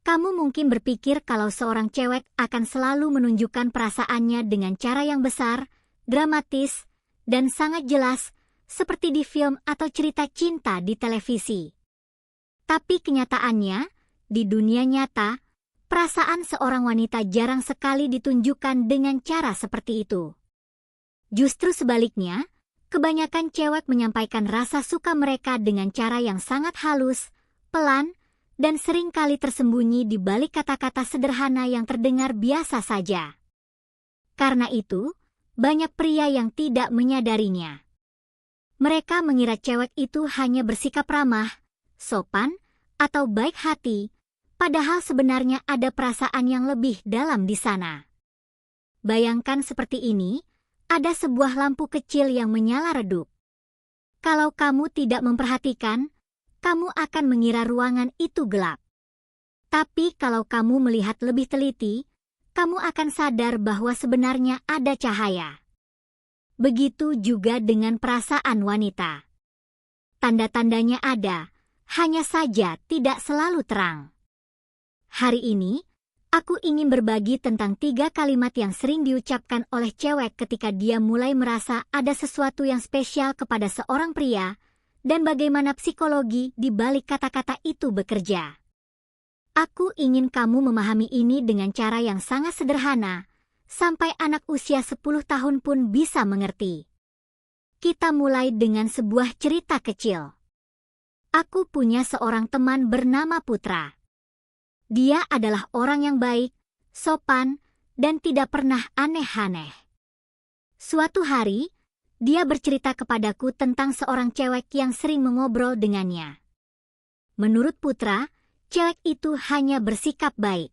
Kamu mungkin berpikir kalau seorang cewek akan selalu menunjukkan perasaannya dengan cara yang besar, dramatis, dan sangat jelas, seperti di film atau cerita cinta di televisi. Tapi kenyataannya, di dunia nyata, perasaan seorang wanita jarang sekali ditunjukkan dengan cara seperti itu. Justru sebaliknya, kebanyakan cewek menyampaikan rasa suka mereka dengan cara yang sangat halus, pelan, dan seringkali tersembunyi di balik kata-kata sederhana yang terdengar biasa saja. Karena itu, banyak pria yang tidak menyadarinya. Mereka mengira cewek itu hanya bersikap ramah, sopan, atau baik hati, padahal sebenarnya ada perasaan yang lebih dalam di sana. Bayangkan seperti ini, ada sebuah lampu kecil yang menyala redup. Kalau kamu tidak memperhatikan, kamu akan mengira ruangan itu gelap. Tapi kalau kamu melihat lebih teliti, kamu akan sadar bahwa sebenarnya ada cahaya. Begitu juga dengan perasaan wanita. Tanda-tandanya ada, hanya saja tidak selalu terang. Hari ini, aku ingin berbagi tentang 3 kalimat yang sering diucapkan oleh cewek ketika dia mulai merasa ada sesuatu yang spesial kepada seorang pria, dan bagaimana psikologi di balik kata-kata itu bekerja. Aku ingin kamu memahami ini dengan cara yang sangat sederhana, sampai anak usia 10 tahun pun bisa mengerti. Kita mulai dengan sebuah cerita kecil. Aku punya seorang teman bernama Putra. Dia adalah orang yang baik, sopan, dan tidak pernah aneh-aneh. Suatu hari, dia bercerita kepadaku tentang seorang cewek yang sering mengobrol dengannya. Menurut Putra, cewek itu hanya bersikap baik.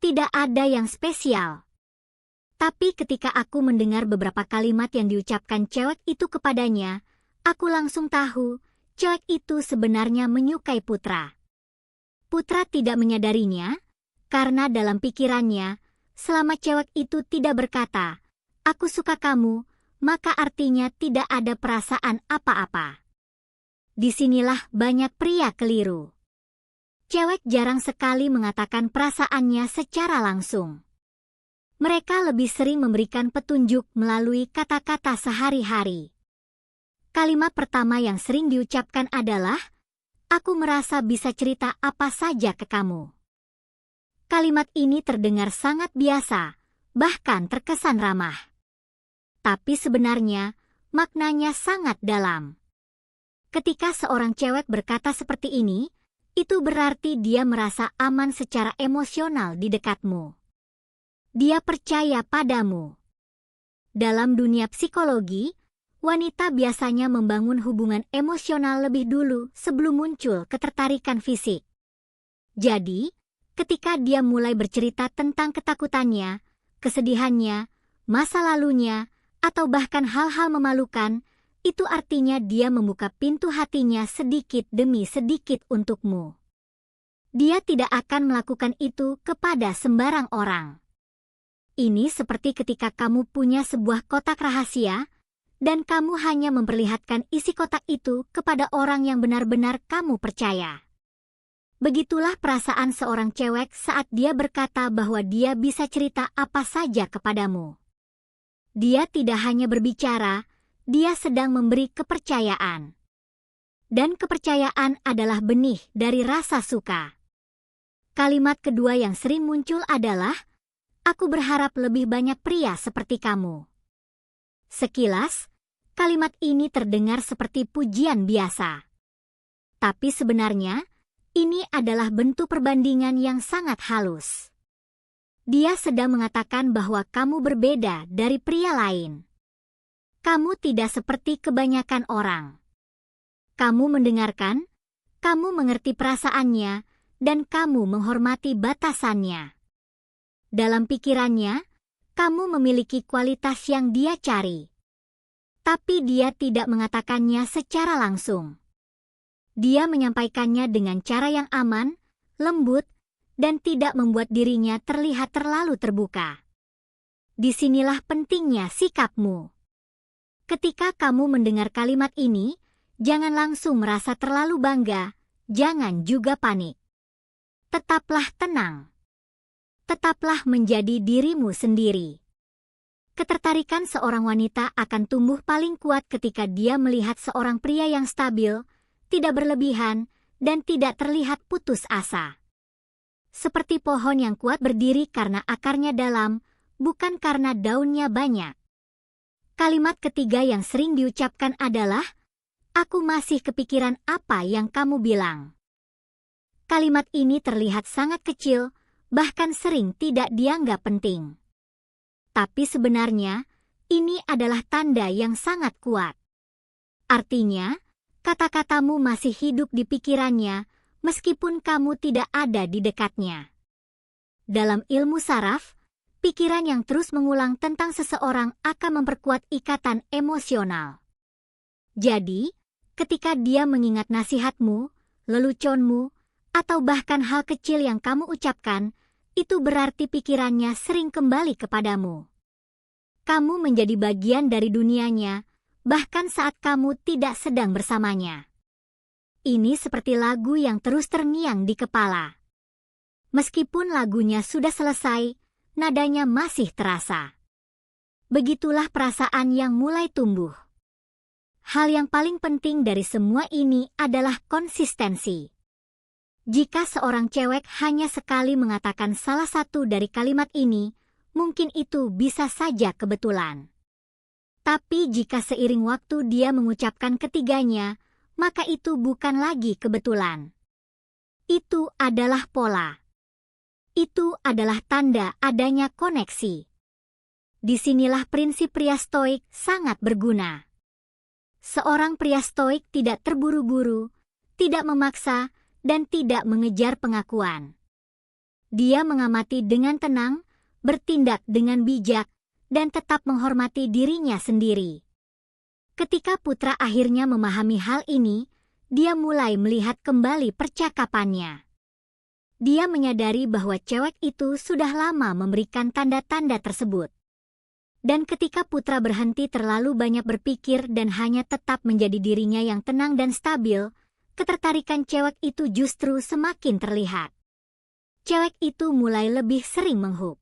Tidak ada yang spesial. Tapi ketika aku mendengar beberapa kalimat yang diucapkan cewek itu kepadanya, aku langsung tahu, cewek itu sebenarnya menyukai Putra. Putra tidak menyadarinya, karena dalam pikirannya, selama cewek itu tidak berkata, "Aku suka kamu," maka artinya tidak ada perasaan apa-apa. Disinilah banyak pria keliru. Cewek jarang sekali mengatakan perasaannya secara langsung. Mereka lebih sering memberikan petunjuk melalui kata-kata sehari-hari. Kalimat pertama yang sering diucapkan adalah, "Aku merasa bisa cerita apa saja ke kamu." Kalimat ini terdengar sangat biasa, bahkan terkesan ramah. Tapi sebenarnya, maknanya sangat dalam. Ketika seorang cewek berkata seperti ini, itu berarti dia merasa aman secara emosional di dekatmu. Dia percaya padamu. Dalam dunia psikologi, wanita biasanya membangun hubungan emosional lebih dulu sebelum muncul ketertarikan fisik. Jadi, ketika dia mulai bercerita tentang ketakutannya, kesedihannya, masa lalunya, atau bahkan hal-hal memalukan, itu artinya dia membuka pintu hatinya sedikit demi sedikit untukmu. Dia tidak akan melakukan itu kepada sembarang orang. Ini seperti ketika kamu punya sebuah kotak rahasia, dan kamu hanya memperlihatkan isi kotak itu kepada orang yang benar-benar kamu percaya. Begitulah perasaan seorang cewek saat dia berkata bahwa dia bisa cerita apa saja kepadamu. Dia tidak hanya berbicara, dia sedang memberi kepercayaan. Dan kepercayaan adalah benih dari rasa suka. Kalimat kedua yang sering muncul adalah, "Aku berharap lebih banyak pria seperti kamu." Sekilas, kalimat ini terdengar seperti pujian biasa. Tapi sebenarnya, ini adalah bentuk perbandingan yang sangat halus. Dia sedang mengatakan bahwa kamu berbeda dari pria lain. Kamu tidak seperti kebanyakan orang. Kamu mendengarkan, kamu mengerti perasaannya, dan kamu menghormati batasannya. Dalam pikirannya, kamu memiliki kualitas yang dia cari. Tapi dia tidak mengatakannya secara langsung. Dia menyampaikannya dengan cara yang aman, lembut, dan tidak membuat dirinya terlihat terlalu terbuka. Disinilah pentingnya sikapmu. Ketika kamu mendengar kalimat ini, jangan langsung merasa terlalu bangga, jangan juga panik. Tetaplah tenang. Tetaplah menjadi dirimu sendiri. Ketertarikan seorang wanita akan tumbuh paling kuat ketika dia melihat seorang pria yang stabil, tidak berlebihan, dan tidak terlihat putus asa. Seperti pohon yang kuat berdiri karena akarnya dalam, bukan karena daunnya banyak. Kalimat ketiga yang sering diucapkan adalah, "Aku masih kepikiran apa yang kamu bilang." Kalimat ini terlihat sangat kecil, bahkan sering tidak dianggap penting. Tapi sebenarnya, ini adalah tanda yang sangat kuat. Artinya, kata-katamu masih hidup di pikirannya, meskipun kamu tidak ada di dekatnya. Dalam ilmu saraf, pikiran yang terus mengulang tentang seseorang akan memperkuat ikatan emosional. Jadi, ketika dia mengingat nasihatmu, leluconmu, atau bahkan hal kecil yang kamu ucapkan, itu berarti pikirannya sering kembali kepadamu. Kamu menjadi bagian dari dunianya, bahkan saat kamu tidak sedang bersamanya. Ini seperti lagu yang terus terngiang di kepala. Meskipun lagunya sudah selesai, nadanya masih terasa. Begitulah perasaan yang mulai tumbuh. Hal yang paling penting dari semua ini adalah konsistensi. Jika seorang cewek hanya sekali mengatakan salah satu dari kalimat ini, mungkin itu bisa saja kebetulan. Tapi jika seiring waktu dia mengucapkan ketiganya, maka itu bukan lagi kebetulan. Itu adalah pola. Itu adalah tanda adanya koneksi. Disinilah prinsip pria stoik sangat berguna. Seorang pria stoik tidak terburu-buru, tidak memaksa, dan tidak mengejar pengakuan. Dia mengamati dengan tenang, bertindak dengan bijak, dan tetap menghormati dirinya sendiri. Ketika Putra akhirnya memahami hal ini, dia mulai melihat kembali percakapannya. Dia menyadari bahwa cewek itu sudah lama memberikan tanda-tanda tersebut. Dan ketika Putra berhenti terlalu banyak berpikir dan hanya tetap menjadi dirinya yang tenang dan stabil, ketertarikan cewek itu justru semakin terlihat. Cewek itu mulai lebih sering menghook.